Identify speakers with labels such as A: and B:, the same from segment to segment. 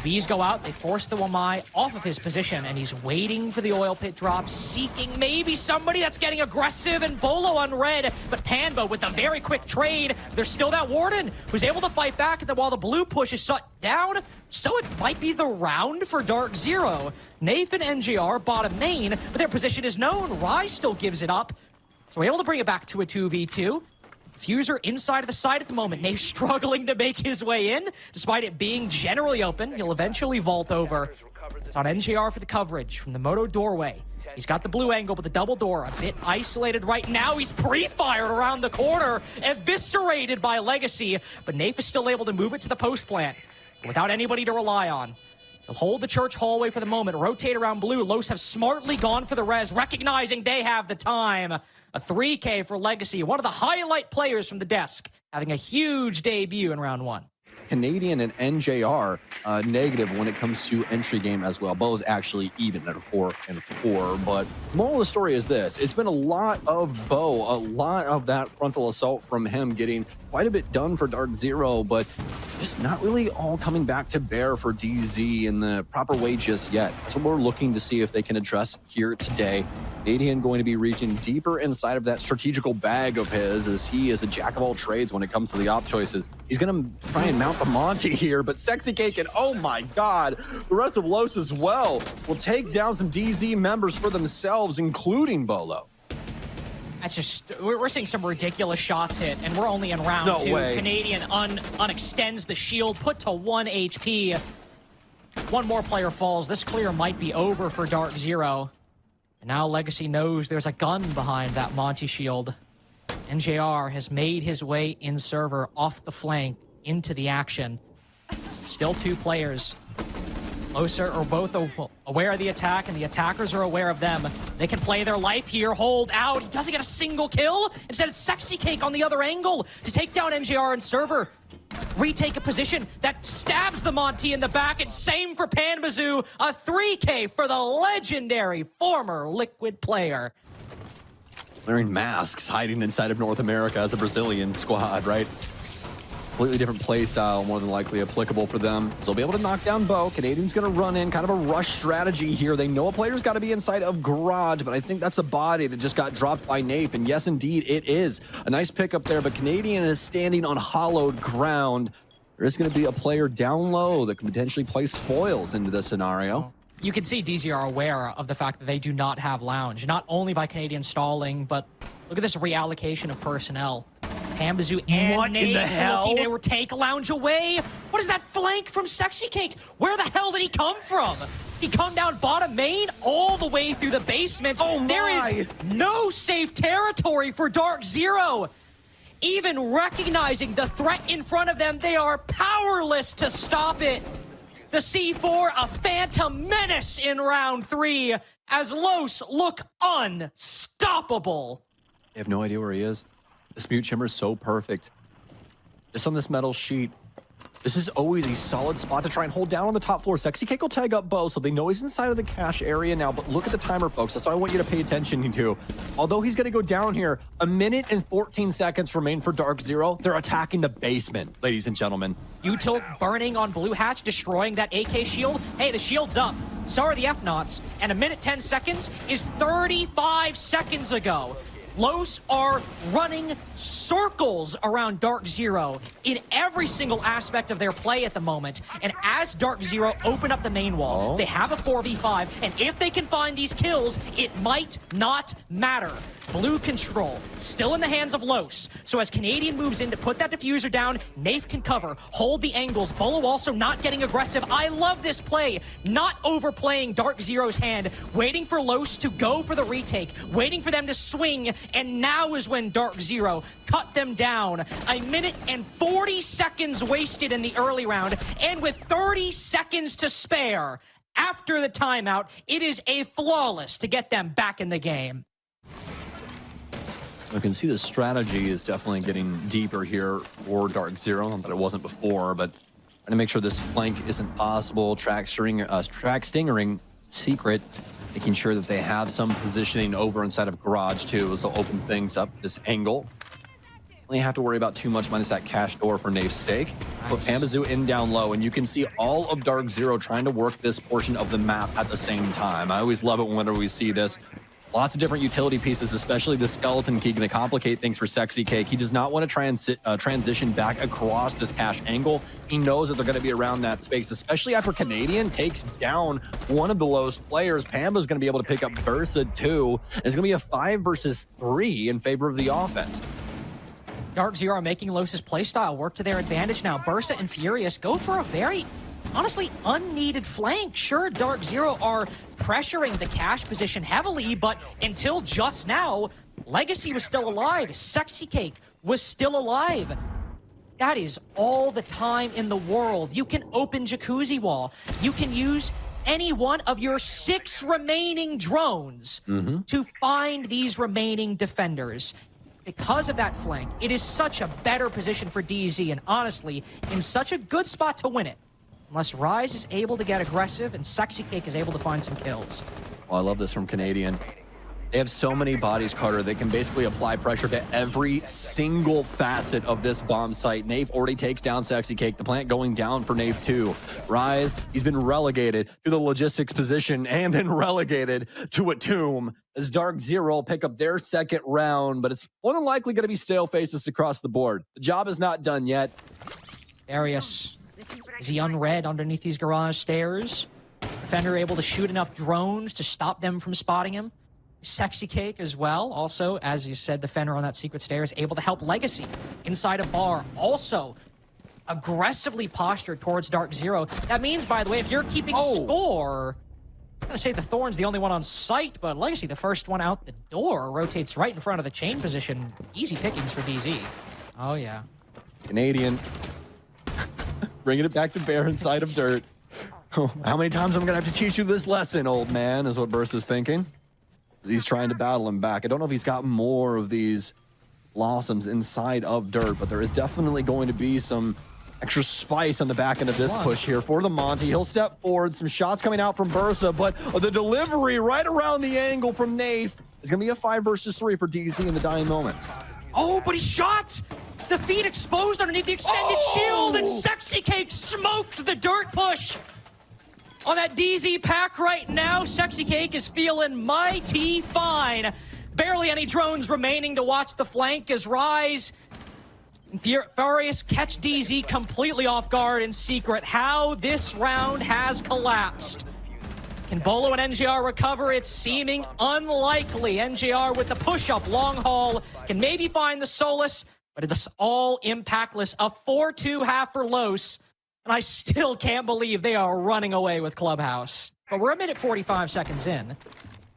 A: Bees go out, they force the Wamai off of his position, and he's waiting for the oil pit drop, seeking maybe somebody that's getting aggressive, and Beaulo on red, but Panbo with a very quick trade. There's still that Warden who's able to fight back, and then while the blue push is shut down, so it might be the round for DarkZero. Nafe and NJR bottom main, but their position is known. Rise still gives it up, so we're able to bring it back to a 2v2. Fuser inside of the side at the moment. Nafe struggling to make his way in, despite it being generally open. He'll eventually vault over. It's on NJR for the coverage from the Moto doorway. He's got the blue angle, but the double door a bit isolated right now. He's pre-fired around the corner, eviscerated by Legacy, but Nafe is still able to move it to the post plant without anybody to rely on. He'll hold the church hallway for the moment, rotate around blue. Los have smartly gone for the res, recognizing they have the time. A 3K for Legacy, one of the highlight players from the desk, having a huge debut in round one.
B: Canadian and NJR negative when it comes to entry game as well. Bo's actually even at a 4 and 4, but moral of the story is this. It's been a lot of Bo, a lot of that frontal assault from him getting quite a bit done for DarkZero, but just not really all coming back to bear for DZ in the proper way just yet. That's what we're looking to see if they can address here today. Canadian going to be reaching deeper inside of that strategical bag of his, as he is a jack of all trades when it comes to the op choices. He's going to try and mount the Monty here, but Sexy Cake and oh my god, the rest of Los as well will take down some DZ members for themselves, including Beaulo.
A: That's just, we're seeing some ridiculous shots hit, and we're only in round two.
B: Way.
A: Canadian unextends the shield, put to 1 HP. One more player falls. This clear might be over for DarkZero. And now Legacy knows there's a gun behind that Monty shield. NJR has made his way in server off the flank into the action. Still 2 players. Closer or both aware of the attack, and the attackers are aware of them. They can play their life here, hold out. He doesn't get a single kill. Instead, it's Sexy Cake on the other angle to take down NJR and server. Retake a position that stabs the Monty in the back, and same for Panbazoo. A 3K for the legendary former Liquid player.
B: Wearing masks, hiding inside of North America as a Brazilian squad, right? Completely different play style, more than likely applicable for them. So they'll be able to knock down Bo. Canadian's going to run in, kind of a rush strategy here. They know a player's got to be inside of Garage, but I think that's a body that just got dropped by Nafe. And yes, indeed, it is. A nice pickup there, but Canadian is standing on hollowed ground. There is going to be a player down low that can potentially play spoils into this scenario.
A: You can see DZ are aware of the fact that they do not have Lounge, not only by Canadian stalling, but look at this reallocation of personnel. Panbazoo and
B: what
A: Nate
B: in the hell?
A: looking to take Lounge away. What is that flank from Sexy Cake? Where the hell did he come from? He come down bottom main all the way through the basement.
B: Oh my.
A: There is no safe territory for DarkZero. Even recognizing the threat in front of them, they are powerless to stop it. The C4, a phantom menace in round 3, as Los look unstoppable.
B: I have no idea where he is. This mute shimmer is so perfect. Just on this metal sheet. This is always a solid spot to try and hold down on the top floor. Sexy Cake will tag up Bo, so they know he's inside of the cache area now, but look at the timer, folks. That's what I want you to pay attention to. Although he's going to go down here, 1 minute and 14 seconds remain for DarkZero. They're attacking the basement, ladies and gentlemen.
A: Util burning on Blue Hatch, destroying that AK shield. Hey, the shield's up. So are the F-Knots. And 1 minute 10 seconds is 35 seconds ago. Los are running circles around DarkZero in every single aspect of their play at the moment. And as DarkZero open up the main wall, they have a 4v5. And if they can find these kills, it might not matter. Blue control, still in the hands of Los. So as Canadian moves in to put that diffuser down, Nafe can cover, hold the angles. Beaulo also not getting aggressive. I love this play. Not overplaying DarkZero's hand, waiting for Los to go for the retake, waiting for them to swing, and now is when DarkZero cut them down. 1 minute and 40 seconds wasted in the early round, and with 30 seconds to spare after the timeout, it is a flawless to get them back in the game.
B: You can see the strategy is definitely getting deeper here for DarkZero, not that it wasn't before, but trying to make sure this flank isn't possible. Track stingering secret, making sure that they have some positioning over inside of Garage too, so open things up this angle. Only have to worry about too much minus that cash door for Nafe's sake. Put Pambazoo in down low, and you can see all of DarkZero trying to work this portion of the map at the same time. I always love it whenever we see this. Lots of different utility pieces, especially the skeleton key, going to complicate things for Sexy Cake. He does not want to transition back across this cash angle. He knows that they're going to be around that space, especially after Canadian takes down one of the lowest players. Pamba's going to be able to pick up Bursa too. And it's going to be a 5 versus 3 in favor of the offense.
A: DarkZero are making Los's playstyle work to their advantage now. Bursa and Furious go for a very, honestly, unneeded flank. Sure, DarkZero are pressuring the cash position heavily, but until just now, Legacy was still alive. Sexy Cake was still alive. That is all the time in the world. You can open Jacuzzi Wall. You can use any one of your 6 remaining drones to find these remaining defenders. Because of that flank, it is such a better position for DZ, and honestly, in such a good spot to win it. Unless Rise is able to get aggressive and Sexy Cake is able to find some kills.
B: Well, I love this from Canadian. They have so many bodies, Carter. They can basically apply pressure to every single facet of this bomb site. Nafe already takes down Sexy Cake. The plant going down for Nafe too. Rise, he's been relegated to the logistics position and then relegated to a tomb as DarkZero pick up their second round, but it's more than likely going to be stale faces across the board. The job is not done yet.
A: Darius, is he unread underneath these garage stairs? Is the Defender able to shoot enough drones to stop them from spotting him? Sexy Cake as well. Also, as you said, the Defender on that secret stairs able to help Legacy inside a bar. Also, aggressively postured towards DarkZero. That means, by the way, if you're keeping score, I'm going to say the Thorn's the only one on site, but Legacy, the first one out the door, rotates right in front of the chain position. Easy pickings for DZ. Oh, yeah.
B: Canadian. Bringing it back to bear inside of dirt. How many times am I going to have to teach you this lesson, old man, is what Bursa's thinking. He's trying to battle him back. I don't know if he's got more of these blossoms inside of dirt, but there is definitely going to be some extra spice on the back end of this push here for the Monty. He'll step forward, some shots coming out from Bursa, but the delivery right around the angle from Nafe is going to be a 5 versus 3 for DZ in the dying moments.
A: Oh, but he shot! The feet exposed underneath the extended shield, and Sexy Cake smoked the dirt push! On that DZ pack right now, Sexy Cake is feeling mighty fine. Barely any drones remaining to watch the flank as Rise and Furious catch DZ completely off guard in secret. How this round has collapsed. Can Beaulo and NJR recover? It's seeming unlikely. NJR with the push-up long haul can maybe find the solace, but it's all impactless. A 4-2 half for Los. And I still can't believe they are running away with Clubhouse. But we're a minute 45 seconds in.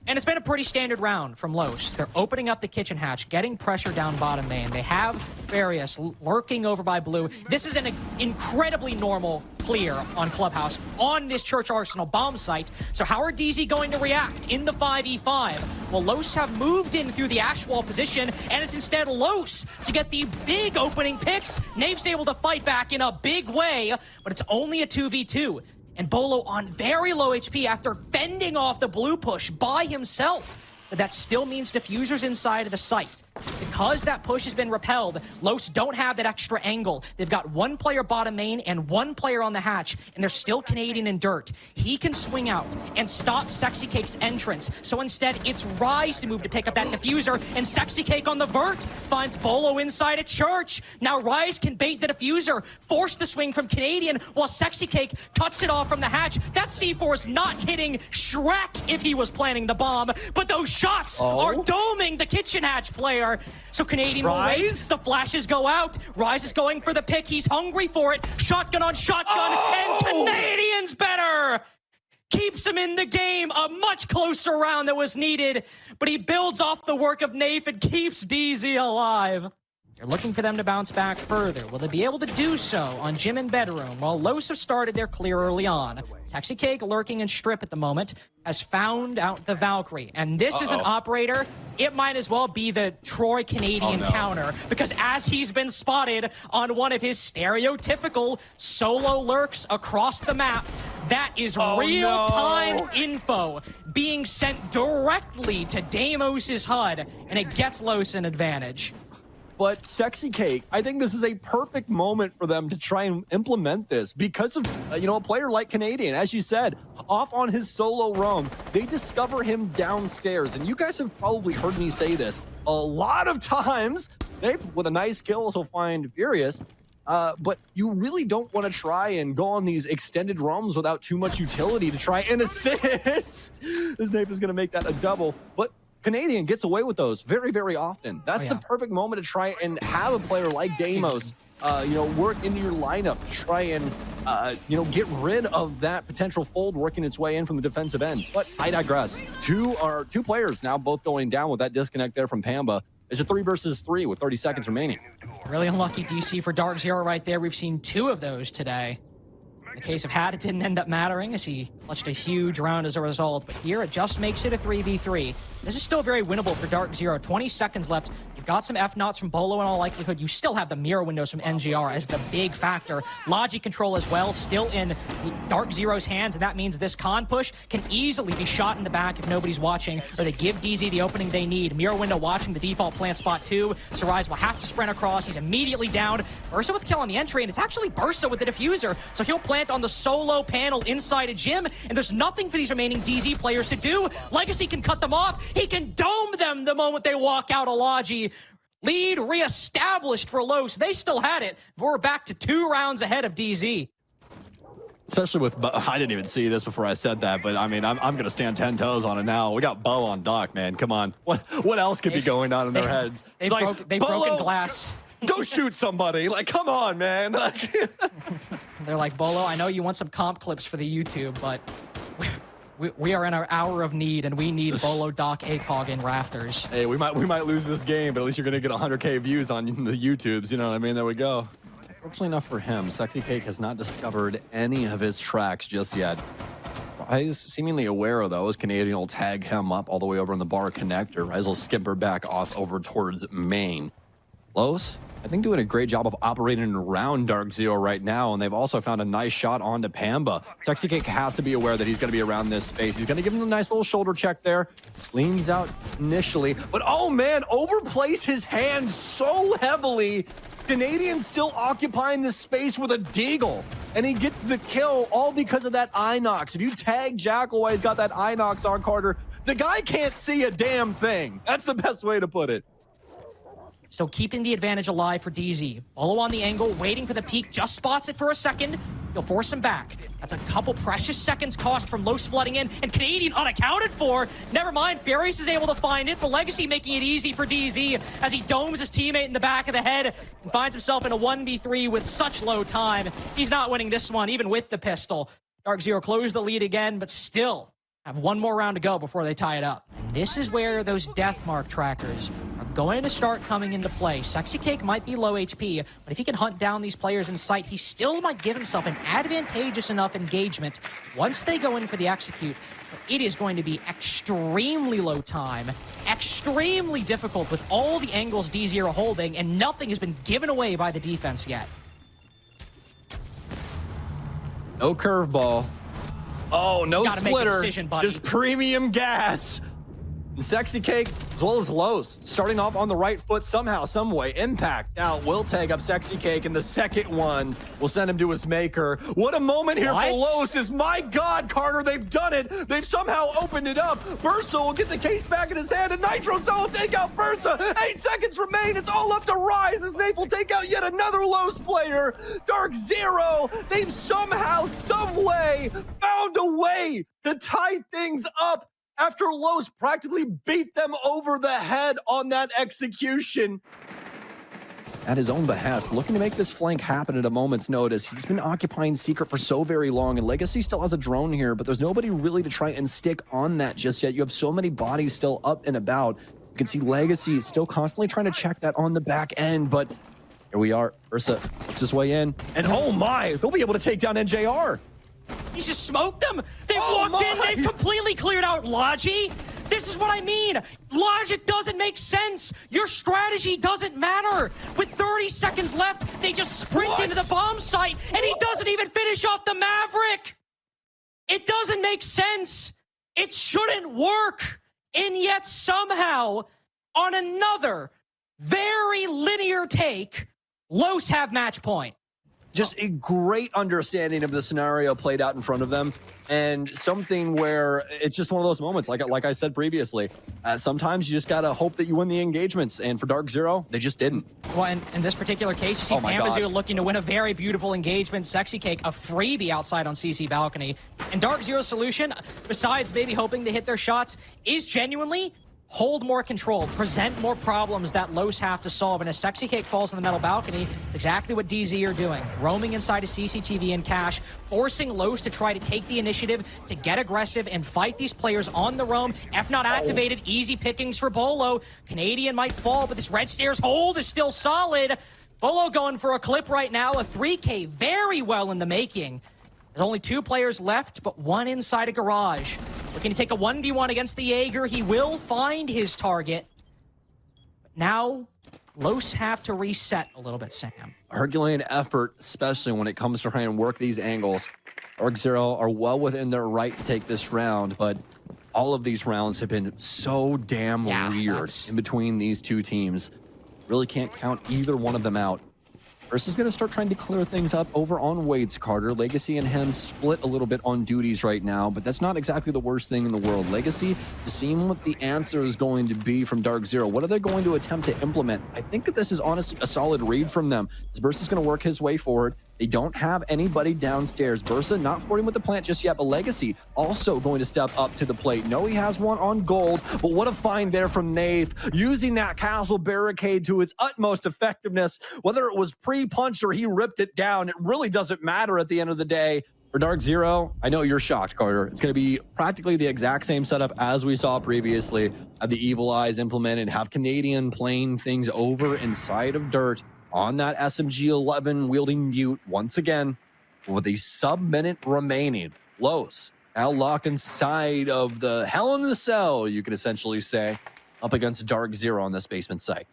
A: And it's been a pretty standard round from Los. They're opening up the kitchen hatch, getting pressure down bottom main. They have Various lurking over by blue. This is an incredibly normal clear on Clubhouse on this Church Arsenal bomb site. So how are DZ going to react in the 5v5? Well, Los have moved in through the ash wall position, and it's instead Los to get the big opening picks. Nafe's able to fight back in a big way, but it's only a 2v2. And Beaulo on very low HP after fending off the blue push by himself. But that still means diffusers inside of the site. Because that push has been repelled, Los don't have that extra angle. They've got one player bottom main and one player on the hatch, and they're still Canadian in dirt. He can swing out and stop Sexy Cake's entrance. So instead, it's Rise to move to pick up that diffuser, and Sexy Cake on the vert finds Beaulo inside a church. Now Rise can bait the diffuser, force the swing from Canadian, while Sexy Cake cuts it off from the hatch. That C4 is not hitting Shrek if he was planning the bomb, but those shots are doming the kitchen hatch player. So Canadian will wait. The flashes go out. Rise is going for the pick. He's hungry for it. Shotgun on shotgun, and Canadian's better. Keeps him in the game. A much closer round that was needed, but he builds off the work of Nafe and keeps DZ alive. They're looking for them to bounce back further. Will they be able to do so on Gym and Bedroom? Well, Los have started their clear early on. Sexy Cake lurking in strip at the moment has found out the Valkyrie. And this is an operator. It might as well be the Troy Canadian counter, because as he's been spotted on one of his stereotypical solo lurks across the map, that is real-time info being sent directly to Deimos' HUD, and it gets Los an advantage.
B: but Sexy Cake, I think this is a perfect moment for them to try and implement this because of, a player like Canadian, as you said, off on his solo roam. They discover him downstairs, and you guys have probably heard me say this a lot of times. With a nice kill, he'll find Furious. But you really don't want to try and go on these extended roams without too much utility to try and assist. This Nape is going to make that a double, but Canadian gets away with those very, very often. That's the perfect moment to try and have a player like Deimos, work into your lineup to try and, get rid of that potential fold working its way in from the defensive end. But I digress. Two players now both going down with that disconnect there from Pamba. It's a 3 versus 3 with 30 seconds remaining.
A: Really unlucky DC for DarkZero right there. We've seen 2 of those today. In the case of Hat, it didn't end up mattering as he clutched a huge round as a result. But here, it just makes it a 3v3. This is still very winnable for DarkZero. 20 seconds left. You've got some F-Knots from Beaulo in all likelihood. You still have the mirror windows from NGR as the big factor. Logi control as well, still in DarkZero's hands, and that means this con push can easily be shot in the back if nobody's watching, or they give DZ the opening they need. Mirror window watching the default plant spot too. Sarais will have to sprint across. He's immediately down. Bursa with kill on the entry, and it's actually Bursa with the diffuser, so he'll plant on the solo panel inside a gym, and there's nothing for these remaining DZ players to do. Legacy can cut them off. He can dome them the moment they walk out of Logi. Lead reestablished for Los. They still had it, but we're back to 2 rounds ahead of DZ.
B: Especially with Bo. I didn't even see this before I said that, but I mean, I'm going to stand 10 toes on it now. We got Bo on dock, man. Come on. What else could be going on in their heads?
A: They've broken glass.
B: Go shoot somebody. Like, come on, man.
A: They're like, Beaulo, I know you want some comp clips for the YouTube, but we are in our hour of need, and we need Beaulo Doc ACOG in rafters.
B: Hey, we might lose this game, but at least you're going to get 100K views on the YouTubes. You know what I mean? There we go. Fortunately enough for him, Sexy Cake has not discovered any of his tracks just yet. He's seemingly aware, though, as Canadian will tag him up all the way over in the bar connector. Rise will skimper back off over towards main. Los, I think, doing a great job of operating around DarkZero right now, and they've also found a nice shot onto Pamba. Sexy Cake has to be aware that he's going to be around this space. He's going to give him a nice little shoulder check there. Leans out initially, but oh man, overplays his hand so heavily. Canadian still occupying this space with a deagle, and he gets the kill all because of that Inox. If you tag Jackal while he's got that Inox on Carter, the guy can't see a damn thing. That's the best way to put it.
A: Still keeping the advantage alive for DZ. Beaulo on the angle, waiting for the peak, just spots it for a second. He'll force him back. That's a couple precious seconds cost from Los flooding in, and Canadian unaccounted for. Never mind, Furious is able to find it, but Legacy making it easy for DZ as he domes his teammate in the back of the head and finds himself in a 1v3 with such low time. He's not winning this one, even with the pistol. DarkZero closed the lead again, but still have one more round to go before they tie it up. And this is where those death mark trackers are going to start coming into play. Sexy Cake might be low HP, but if he can hunt down these players in sight, he still might give himself an advantageous enough engagement once they go in for the execute. But it is going to be extremely low time, extremely difficult with all the angles DZ are holding, and nothing has been given away by the defense yet.
B: No curveball. Oh, no splitter, just premium gas. Sexy Cake, as well as Los, starting off on the right foot somehow, some way. Impact out, will tag up Sexy Cake, and the second one will send him to his maker. What a moment here for Los is, my God, Carter, they've done it. They've somehow opened it up. Bursa will get the case back in his hand, and Nitro Cell will take out Bursa. 8 seconds remain. It's all up to Rise as Nape will take out yet another Los player. DarkZero, they've somehow, some way, found a way to tie things up after Los practically beat them over the head on that execution. At his own behest, looking to make this flank happen at a moment's notice. He's been occupying Secret for so very long, and Legacy still has a drone here, but there's nobody really to try and stick on that just yet. You have so many bodies still up and about. You can see Legacy is still constantly trying to check that on the back end, but here we are. Ursa works his way in, and oh my, they'll be able to take down NJR.
A: He's just smoked them. They've walked in. They've completely cleared out Logi. This is what I mean. Logic doesn't make sense. Your strategy doesn't matter. With 30 seconds left, they just sprint into the bomb site, and he doesn't even finish off the Maverick. It doesn't make sense. It shouldn't work. And yet somehow, on another very linear take. Los have match point.
B: Just a great understanding of the scenario played out in front of them, and something where it's just one of those moments, like I said previously, sometimes you just gotta hope that you win the engagements, and for DarkZero, they just didn't.
A: Well, in this particular case, you see Pambazu looking to win a very beautiful engagement. Sexy Cake, a freebie outside on CC balcony. And DarkZero's solution, besides maybe hoping to hit their shots, is genuinely hold more control, present more problems that Los have to solve. And as Sexy Cake falls on the metal balcony, it's exactly what DZ are doing. Roaming inside of CCTV and Cash, forcing Los to try to take the initiative, to get aggressive and fight these players on the roam. F not activated, easy pickings for Beaulo. Canadian might fall, but this Red Stairs hold is still solid. Beaulo going for a clip right now, a 3K, very well in the making. There's only 2 players left, but 1 inside a garage. Looking to take a 1v1 against the Jaeger. He will find his target. But now, Los have to reset a little bit, Sam.
B: Herculean effort, especially when it comes to trying to work these angles. DarkZero are well within their right to take this round, but all of these rounds have been so damn weird in between these 2 teams. Really can't count either one of them out. Versus is going to start trying to clear things up over on Wade's Carter. Legacy and him split a little bit on duties right now, but that's not exactly the worst thing in the world. Legacy, seeing what the answer is going to be from DarkZero. What are they going to attempt to implement? I think that this is honestly a solid read from them. Bursa is going to work his way forward. They don't have anybody downstairs. Bursa not flirting with the plant just yet, but Legacy also going to step up to the plate. No, he has one on gold, but what a find there from Nave, using that castle barricade to its utmost effectiveness. Whether it was pre-punch or he ripped it down, it really doesn't matter at the end of the day. For DarkZero, I know you're shocked, Carter. It's going to be practically the exact same setup as we saw previously. Have the Evil Eyes implemented, have Canadian playing things over inside of Dirt on that SMG-11 wielding Mute once again with a sub-minute remaining. Los now locked inside of the Hell in the Cell, you could essentially say, up against DarkZero on this basement site.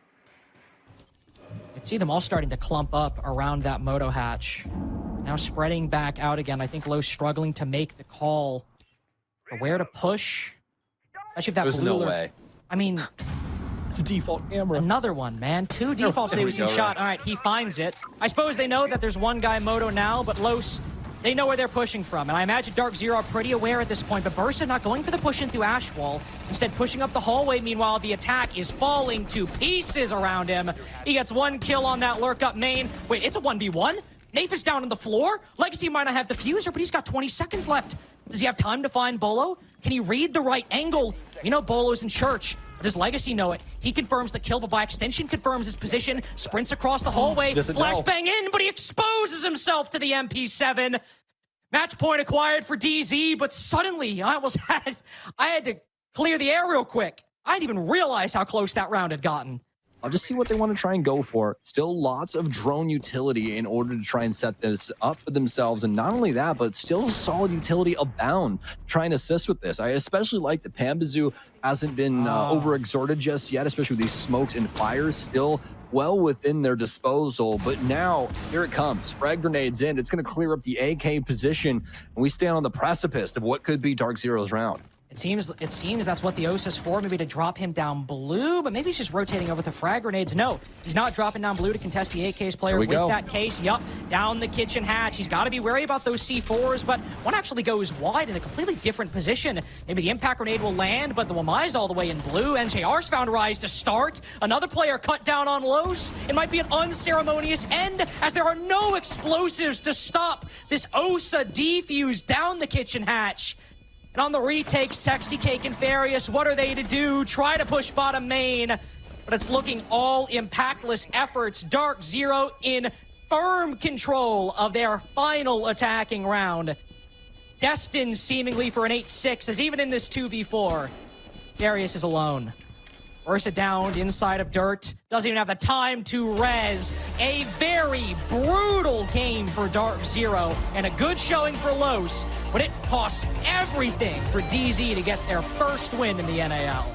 A: You can see them all starting to clump up around that moto hatch. Now spreading back out again. I think Los struggling to make the call for where to push. Especially if that
B: There's no way.
A: I mean,
B: it's a default camera.
A: Another one, man. 2 defaults they was shot. All right, he finds it. I suppose they know that there's one guy moto now, but Los, they know where they're pushing from. And I imagine DarkZero are pretty aware at this point, but Bursa not going for the push in through Ash Wall. Instead, pushing up the hallway. Meanwhile, the attack is falling to pieces around him. He gets 1 kill on that lurk up main. Wait, it's a 1v1? Nafe is down on the floor. Legacy might not have the fuser, but he's got 20 seconds left. Does he have time to find Beaulo? Can he read the right angle? You know Bolo's in church. Does Legacy know it? He confirms the kill, but by extension confirms his position, sprints across the hallway, flashbang in, but he exposes himself to the MP7. Match point acquired for DZ, but suddenly I had to clear the air real quick. I didn't even realize how close that round had gotten.
B: I'll just see what they want to try and go for. Still lots of drone utility in order to try and set this up for themselves. And not only that, but still solid utility abound trying to assist with this. I especially like that Pambazu hasn't been overexerted just yet, especially with these smokes and fires still well within their disposal. But now, here it comes. Frag grenades in. It's going to clear up the AK position. And we stand on the precipice of what could be DarkZero's round.
A: It seems that's what the OS is for, maybe to drop him down blue, but maybe he's just rotating over the frag grenades. No, he's not dropping down blue to contest the AK's player with that case. Yup, down the kitchen hatch. He's got to be wary about those C4s, but one actually goes wide in a completely different position. Maybe the impact grenade will land, but the Wamai's all the way in blue. NJR's found Rise to start. Another player cut down on Los. It might be an unceremonious end, as there are no explosives to stop this OSA defuse down the kitchen hatch. And on the retake, Sexy Cake and Farius, what are they to do? Try to push bottom main, but it's looking all impactless efforts. DarkZero in firm control of their final attacking round. Destined seemingly for an 8-6, as even in this 2v4, Farius is alone. Ursa downed inside of Dirt. Doesn't even have the time to res. A very brutal game for DarkZero and a good showing for Los, but it costs everything for DZ to get their first win in the NAL.